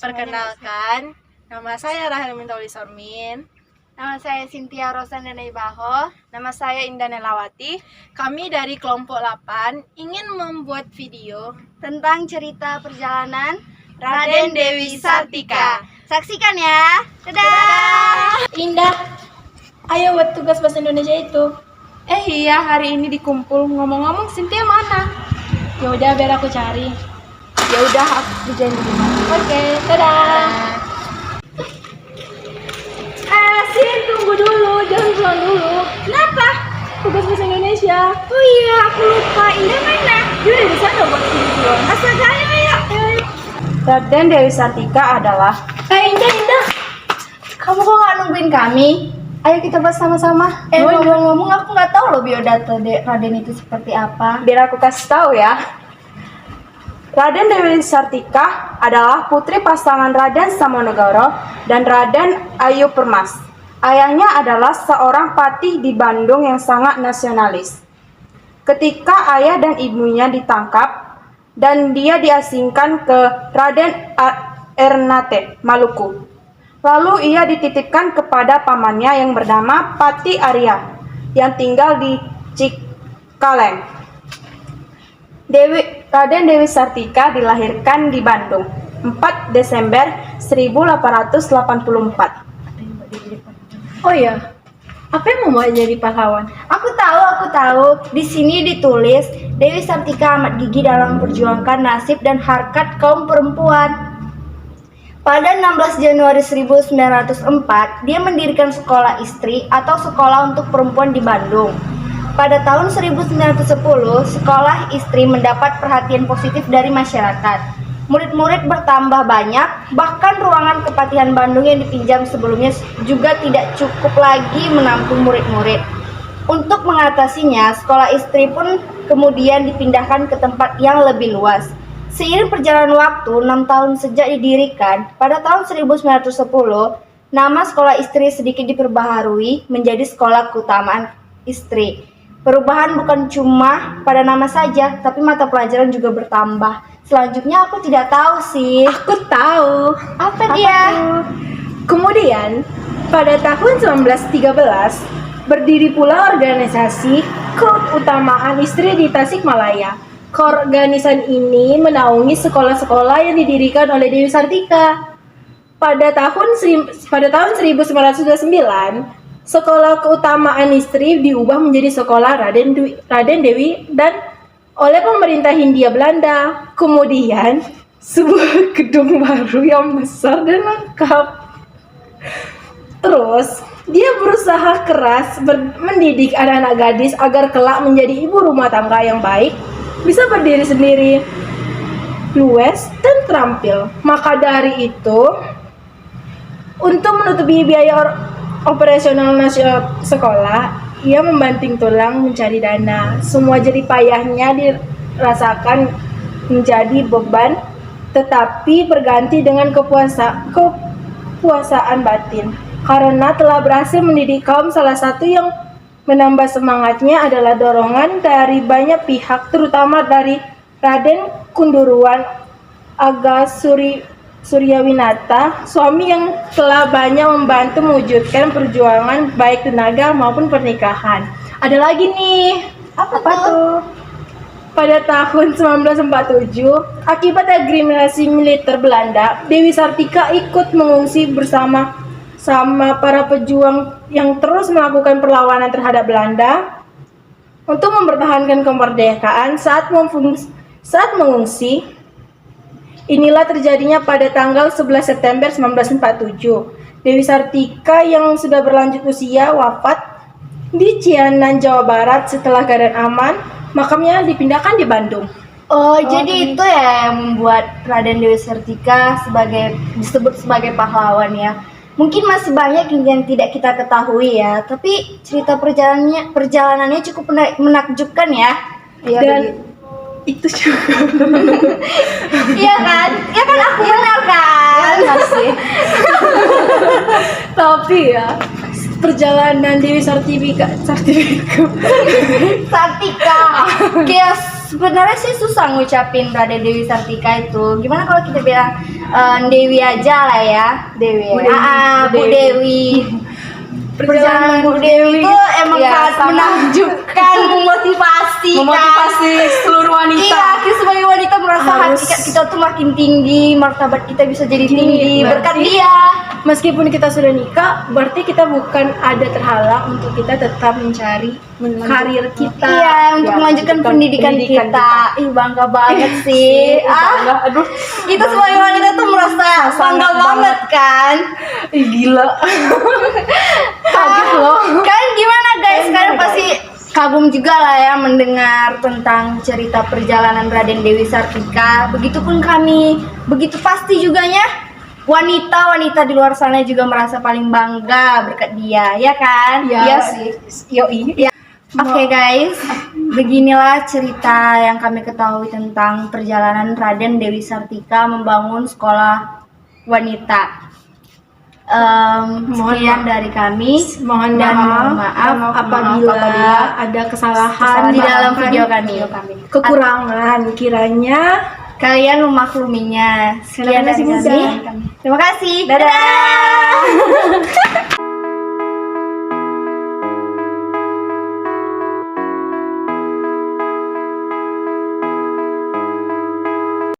Perkenalkan, nama saya Rahel Mintauli Sormin. Nama saya Cynthia Rosandana Ibaho. Nama saya Indah Nelawati. Kami dari kelompok 8 ingin membuat video Tentang cerita perjalanan Raden Dewi Sartika. Saksikan ya. Dadah. Indah, ayo buat tugas bahasa Indonesia itu. Iya, hari ini dikumpul. Ngomong-ngomong, Cynthia mana? Ya udah, biar aku cari. Ya udah, aku janji dulu. Oke, dadah. Sin, tunggu dulu, jangan pulang dulu. Kenapa? Tugas bahasa Indonesia. Oh iya, aku lupa. Indah mana? Dia udah di sana buat video. Astaga, ayo. Raden Dewi Sartika adalah... Indah. Kamu kok nggak nungguin kami? Ayo kita bahas sama-sama. Ngomong-ngomong, aku nggak tahu loh biodata Raden itu seperti apa. Biar aku kasih tahu ya. Raden Dewi Sartika adalah putri pasangan Raden Samonegoro dan Raden Ayu Permas. Ayahnya adalah seorang patih di Bandung yang sangat nasionalis. Ketika ayah dan ibunya ditangkap dan dia diasingkan ke Raden Ernate, Maluku. Lalu ia dititipkan kepada pamannya yang bernama Patih Arya yang tinggal di Cikalang. Raden Dewi Sartika dilahirkan di Bandung 4 Desember 1884. Oh iya, apa yang membuat jadi pahlawan? Aku tahu. Di sini ditulis Dewi Sartika amat gigih dalam memperjuangkan nasib dan harkat kaum perempuan. Pada 16 Januari 1904, dia mendirikan sekolah istri atau sekolah untuk perempuan di Bandung. Pada tahun 1910, sekolah istri mendapat perhatian positif dari masyarakat. Murid-murid bertambah banyak, bahkan ruangan Kepatihan Bandung yang dipinjam sebelumnya juga tidak cukup lagi menampung murid-murid. Untuk mengatasinya, sekolah istri pun kemudian dipindahkan ke tempat yang lebih luas. Seiring perjalanan waktu, 6 tahun sejak didirikan, pada tahun 1910, nama sekolah istri sedikit diperbaharui menjadi Sekolah Keutamaan Istri. Perubahan bukan cuma pada nama saja, tapi mata pelajaran juga bertambah. Selanjutnya aku tidak tahu sih. Aku tahu. Apa dia? Kemudian, pada tahun 1913, berdiri pula organisasi Keutamaan Istri di Tasikmalaya. Keorganisan ini menaungi sekolah-sekolah yang didirikan oleh Dewi Sartika. Pada tahun 1929, Sekolah Keutamaan Istri diubah menjadi Sekolah Raden Dewi dan oleh pemerintah Hindia Belanda. Kemudian sebuah gedung baru yang besar dan lengkap. Terus dia berusaha keras mendidik anak-anak gadis agar kelak menjadi ibu rumah tangga yang baik, bisa berdiri sendiri, luwes dan terampil. Maka dari itu, untuk menutupi biaya operasional nasional sekolah, ia membanting tulang mencari dana. Semua jerih payahnya dirasakan menjadi beban, tetapi berganti dengan kepuasaan batin. Karena telah berhasil mendidik kaum, salah satu yang menambah semangatnya adalah dorongan dari banyak pihak, terutama dari Raden Kunduruan Aga Suryawinata, suami yang telah banyak membantu mewujudkan perjuangan baik tenaga maupun pernikahan. Ada lagi nih. Apa tuh? Pada tahun 1947, akibat agrimasi militer Belanda, Dewi Sartika ikut mengungsi bersama para pejuang yang terus melakukan perlawanan terhadap Belanda untuk mempertahankan kemerdekaan. Saat mengungsi, inilah terjadinya pada tanggal 11 September 1947. Dewi Sartika yang sudah berlanjut usia wafat di Cianan, Jawa Barat. Setelah keadaan aman, makamnya dipindahkan di Bandung. Jadi itu ya yang membuat Raden Dewi Sartika disebut sebagai pahlawan ya. Mungkin masih banyak yang tidak kita ketahui ya, tapi cerita perjalanannya cukup menakjubkan ya. Dan itu juga. Iya kan? Ya kan aku benar kan? Masih. Tapi ya, perjalanan Dewi Sartika Sartika. Kayak sebenarnya sih susah ngucapin Raden Dewi Sartika itu. Gimana kalau kita bilang Dewi aja lah ya. Dewi. Bu Dewi. Perjalanan Bu Dewi itu emang Iya, sangat sama. menakjubkan, memotivasi seluruh wanita. Iya, kita sebagai wanita merasa Harus- hakikat kita tuh makin tinggi, martabat kita bisa jadi tinggi berkat berarti- dia. Meskipun kita sudah nikah, berarti kita bukan ada terhalang untuk kita tetap mencari karir kita. Iya, untuk melanjutkan pendidikan kita. Ih, bangga banget sih. Aduh, Kita sebagai wanita tuh merasa bangga banget kan? ih, gila. Kaget loh. Kan gimana guys? Kalian pasti kagum juga lah ya mendengar tentang cerita perjalanan Raden Dewi Sartika. Begitupun kami, begitu pasti juganya wanita-wanita di luar sana juga merasa paling bangga berkat dia, ya kan? Iya sih. Yoi. Oke guys, beginilah cerita yang kami ketahui tentang perjalanan Raden Dewi Sartika membangun sekolah wanita. Sekian dari kami. Mohon Dan mohon maaf maaf apabila ada kesalahan di dalam video kami. Kekurangan kiranya Kalian memakluminya. Sekian Kalian dari masih muda. kami. Terima kasih. Dadah.